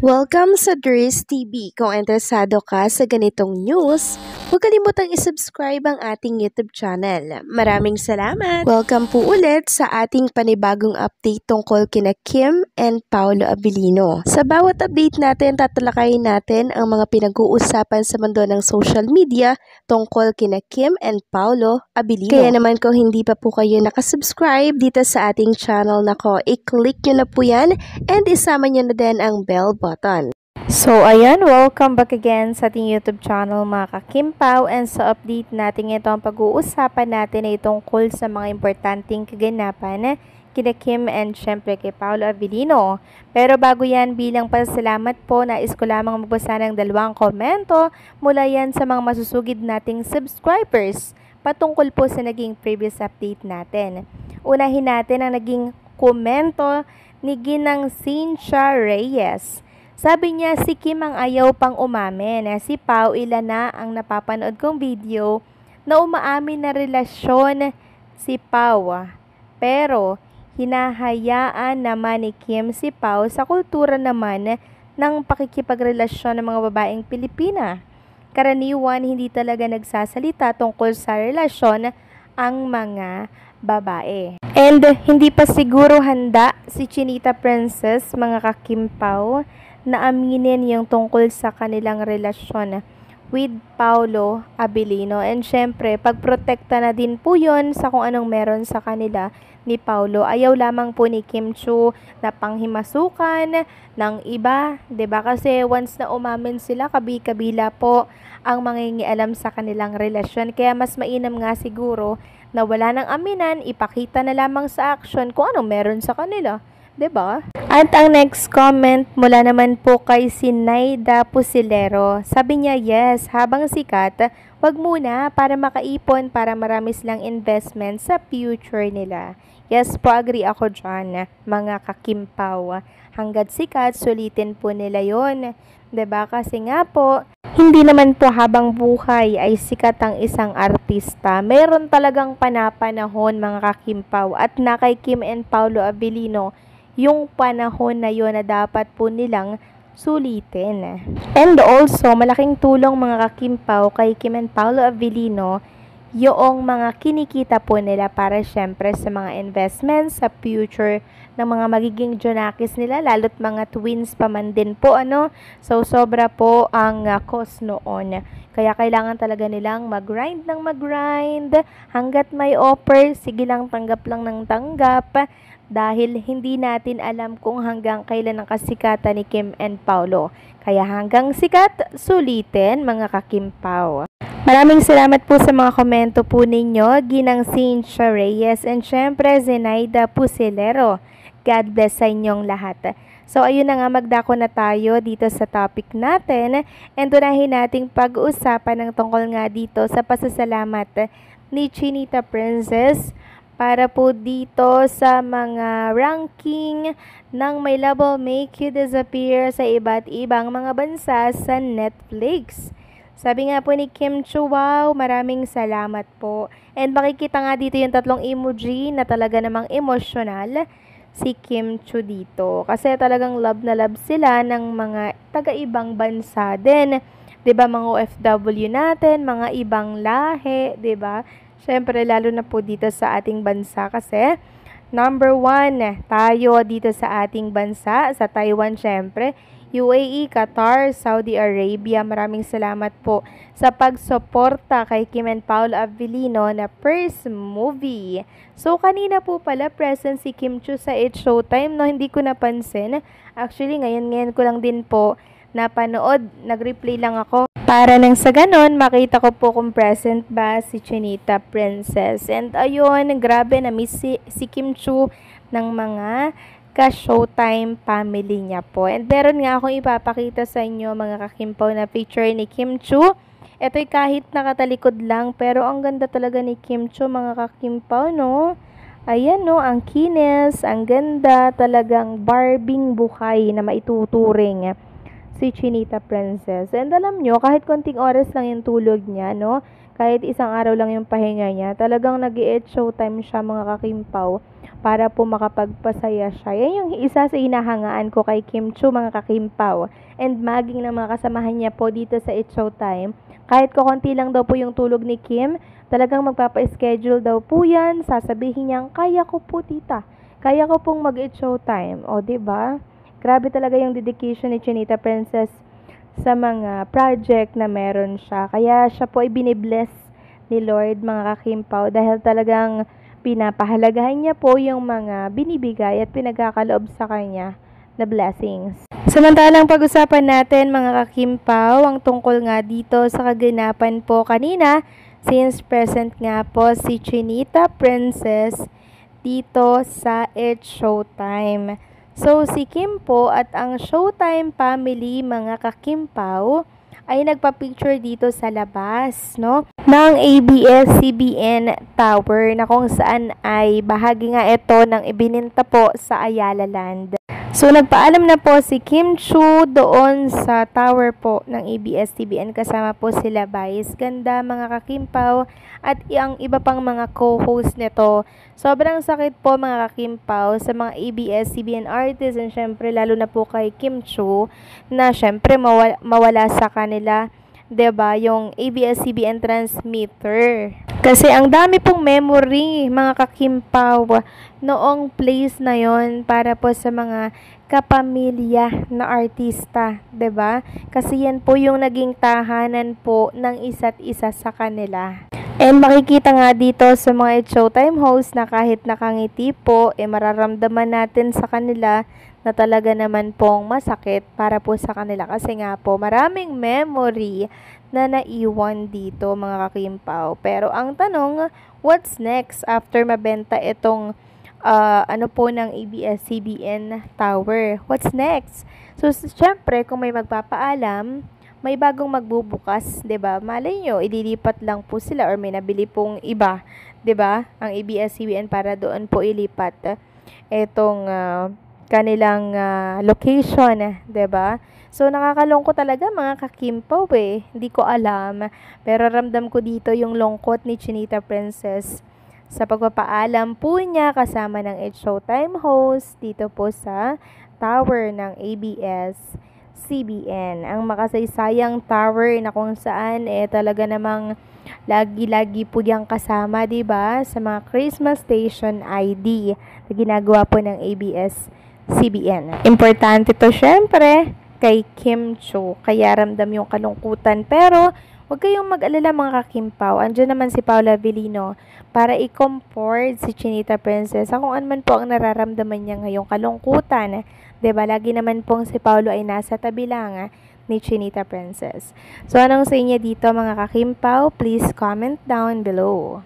Welcome sa Dries TV. Kung interesado ka sa ganitong news, huwag kalimutang isubscribe ang ating YouTube channel. Maraming salamat! Welcome po ulit sa ating panibagong update tungkol kina Kim and Paolo Abilino. Sa bawat update natin, tatalakayin natin ang mga pinag-uusapan sa mundo ng social media tungkol kina Kim and Paolo Abilino. Kaya naman kung hindi pa po kayo nakasubscribe dito sa ating channel nako, i-click nyo na po yan and isama nyo na din ang bell button. So, ayan, welcome back again sa ating YouTube channel mga ka-Kimpaw, and sa update natin ito ang pag-uusapan natin ay tungkol sa mga importanteng kaganapan kina Kim and syempre kay Paolo Abilino. Pero bago yan, bilang pasalamat po, nais ko lamang magbasa ng dalawang komento mula yan sa mga masusugid nating subscribers patungkol po sa naging previous update natin. Unahin natin ang naging komento ni Ginang Cynthia Reyes. Sabi niya, si Kim ang ayaw pang umamin. Si Pao, ilan na ang napapanood kong video na umaamin na relasyon si Pao. Pero, hinahayaan naman ni Kim si Pao sa kultura naman ng pakikipagrelasyon ng mga babaeng Pilipina. Karaniwan, hindi talaga nagsasalita tungkol sa relasyon ang mga babae. And hindi pa siguro handa si Chinita Princess, mga ka-Kimpaw, na aminin yung tungkol sa kanilang relasyon with Paolo Abilino. And syempre, pagprotekta na din po yun sa kung anong meron sa kanila ni Paolo. Ayaw lamang po ni Kim Chiu na panghimasukan ng iba, 'di ba? Kasi once na umamin sila, kabi-kabila po ang mangingialam sa kanilang relasyon. Kaya mas mainam nga siguro na wala nang aminan, ipakita na lamang sa action kung anong meron sa kanila. 'Di ba? At ang next comment mula naman po kay Sinaida Pusilero. Sabi niya, yes, habang sikat, wag muna para makaipon para marami silang investment sa future nila. Yes po, agree ako dyan, mga ka-Kimpaw. Hanggat sikat, sulitin po nila yon. 'Di ba? Kasi nga po, hindi naman po habang buhay ay sikat ang isang artista. Meron talagang panapanahon, mga ka-Kimpaw, at na kay Kim and Paolo Abilino yung panahon na yon na dapat po nilang sulitin. And also, malaking tulong, mga ka-Kimpaw, kay Kim and Paolo Abilino yung mga kinikita po nila para syempre sa mga investments sa future ng mga magiging Jonakis nila, lalo't mga twins pa man din po, ano. So, sobra po ang cost noon. Kaya kailangan talaga nilang mag-grind ng mag-grind. Hanggat may offer, sige lang, tanggap lang ng tanggap. Dahil hindi natin alam kung hanggang kailan ang kasikatan ni Kim and Paolo. Kaya hanggang sikat, sulitin, mga ka-Kimpaw. Maraming salamat po sa mga komento po ninyo, Ginang Cynthia Reyes, and syempre Zenaida Pusilero. God bless sa inyong lahat. So ayun na nga, magdako na tayo dito sa topic natin, and unahin nating pag-uusapan ng tungkol nga dito sa pasasalamat ni Chinita Princess para po dito sa mga ranking ng My Love Will Make You Disappear sa iba't ibang mga bansa sa Netflix. Sabi nga po ni Kim Chiu, wow, maraming salamat po. And makikita nga dito yung tatlong emoji na talaga namang emosyonal si Kim Chiu dito. Kasi talagang love na love sila ng mga taga-ibang bansa din. 'Di ba, mga OFW natin, mga ibang lahi, 'di ba? Syempre, lalo na po dito sa ating bansa kasi number 1 tayo dito sa ating bansa, sa Taiwan syempre, UAE, Qatar, Saudi Arabia. Maraming salamat po sa pagsuporta kay Kim and Paolo Abilino na first movie. So, kanina po pala present si Kim Chiu sa It's Showtime, no? Hindi ko napansin. Actually, ngayon ko lang din po napanood. Nag-replay lang ako para nang sa ganon, makita ko po kung present ba si Chinita Princess. And ayun, grabe na miss si Kim Chiu ng mga ka-Showtime family niya po. And meron nga akong ipapakita sa inyo, mga ka-Kimpaw, na picture ni Kim Chiu. Ito'y kahit nakatalikod lang, pero ang ganda talaga ni Kim Chiu, mga ka-Kimpaw, no? Ayan, no, ang kinis, ang ganda, talagang Barbing buhay na maituturing si Chinita Princess. And alam nyo, kahit konting oras lang yung tulog niya, no? Kahit isang araw lang yung pahinga niya, talagang nag-i-eat showtime siya mga kakimpaw para po makapagpasaya siya. Yan yung isa sa hinahangaan ko kay Kim Chu mga kakimpaw. And maging ng mga kasamahan niya po dito sa Eat Showtime. Kahit konti lang daw po yung tulog ni Kim, talagang magpapa-schedule daw po yan. Sasabihin niya, kaya ko po tita. Kaya ko pong mag-Eat Showtime. O, diba? Grabe talaga yung dedication ni Chinita Princess sa mga project na meron siya. Kaya siya po ay binibless ni Lord mga kakimpaw dahil talagang pinapahalagahan niya po yung mga binibigay at pinagkakaloob sa kanya na blessings. Samantalang pag-usapan natin mga kakimpaw ang tungkol nga dito sa kaganapan po kanina since present nga po si Chinita Princess dito sa It's Showtime. So, si Kim po at ang Showtime family, mga kakimpaw, ay nagpa-picture dito sa labas, no? Ng ABS-CBN Tower na kung saan ay bahagi nga ito ng ibininta po sa Ayala Land. So, nagpaalam na po si Kim Chu doon sa tower po ng ABS-CBN kasama po sila Vice Ganda, mga kakimpaw, at ang iba pang mga co-host nito. Sobrang sakit po mga kakimpaw sa mga ABS-CBN artists and syempre lalo na po kay Kim Chu na syempre mawala sa kanila, 'di ba, yung ABS-CBN transmitter. Kasi ang dami pong memory mga kakimpaw noong place na yon para po sa mga kapamilya na artista, 'di ba? Kasi yan po yung naging tahanan po ng isa't isa sa kanila. And makikita nga dito sa mga Showtime host na kahit nakangiti po, mararamdaman natin sa kanila na talaga naman pong masakit para po sa kanila. Kasi nga po, maraming memory na naiwan dito mga kakimpaw. Pero ang tanong, what's next after mabenta itong ano po ng ABS-CBN Tower? What's next? So, syempre, kung may magpapaalam, may bagong magbubukas, 'di ba? Malay nyo, ililipat lang po sila or may nabili pong iba, 'di ba? Ang ABS-CBN para doon po ilipat etong kanilang location, 'di ba? So nakakalungkot talaga mga kakimpaw Hindi ko alam, pero ramdam ko dito yung lungkot ni Chinita Princess sa pagpapaalam po niya kasama ng It's Showtime host dito po sa tower ng ABS-CBN. Ang makasaysayang tower na kung saan talaga namang lagi-lagi po diyang kasama, 'di ba? Sa mga Christmas Station ID na ginagawa po ng ABS-CBN. Importante to syempre kay Kim Chu, kaya ramdam yung kalungkutan. Pero huwag kayong mag-alala mga kakimpaw. Andiyan naman si Paula Avellino para i-comfort si Chinita Princess sa kung ano man po ang nararamdaman niya ngayong kalungkutan. 'Di ba? Lagi naman pong si Paolo ay nasa tabi lang ni Chinita Princess. So anong sa inyo dito mga kakimpaw? Please comment down below.